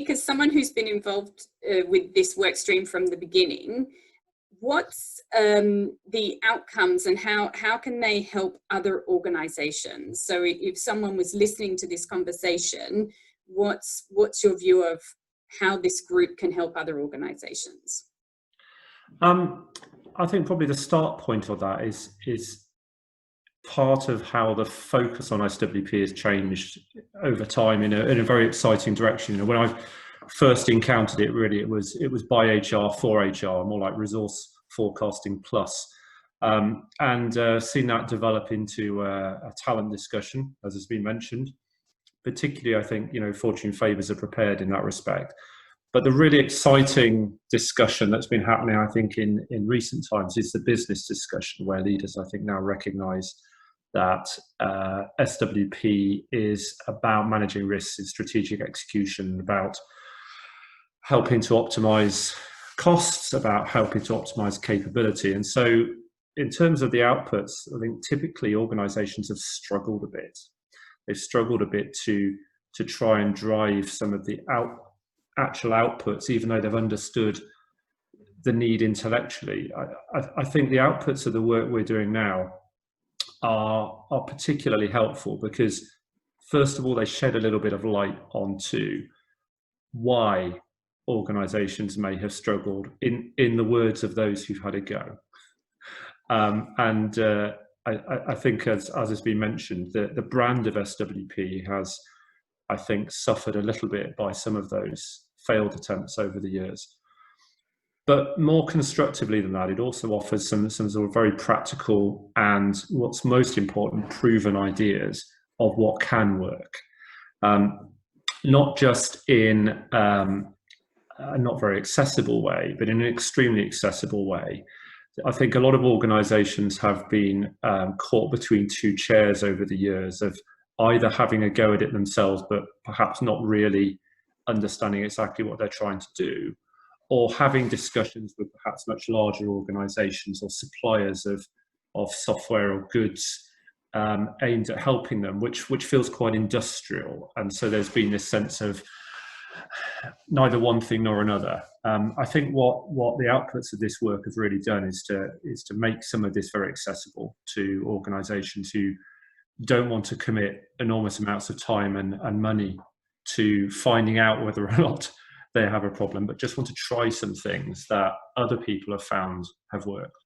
as someone who's been involved with this work stream from the beginning, what's the outcomes and how can they help other organizations? So if someone was listening to this conversation, what's your view of how this group can help other organizations? I think probably the start point of that is part of how the focus on SWP has changed over time in a very exciting direction. You know, when I first encountered it, really it was by HR for HR, more like resource forecasting plus, and seen that develop into a talent discussion, as has been mentioned. Particularly, I think, you know, Fortune Favours are prepared in that respect. But the really exciting discussion that's been happening, I think, in recent times is the business discussion, where leaders, I think, now recognise that SWP is about managing risks in strategic execution, about helping to optimise costs, about helping to optimise capability. And so in terms of the outputs, I think typically organisations have struggled a bit. They've struggled a bit to try and drive some of the actual outputs, even though they've understood the need intellectually. I think the outputs of the work we're doing now are particularly helpful because, first of all, they shed a little bit of light onto why organisations may have struggled, in the words of those who've had a go. I think, as has been mentioned, the brand of SWP has, I think, suffered a little bit by some of those failed attempts over the years. But more constructively than that, it also offers some sort of very practical and, what's most important, proven ideas of what can work. Not just in a not very accessible way, but in an extremely accessible way. I think a lot of organisations have been caught between two chairs over the years of either having a go at it themselves, but perhaps not really understanding exactly what they're trying to do, or having discussions with perhaps much larger organisations or suppliers of software or goods aimed at helping them, which feels quite industrial. And so there's been this sense of neither one thing nor another. I think what the outputs of this work have really done is to make some of this very accessible to organisations who don't want to commit enormous amounts of time and money to finding out whether or not they have a problem, but just want to try some things that other people have found have worked.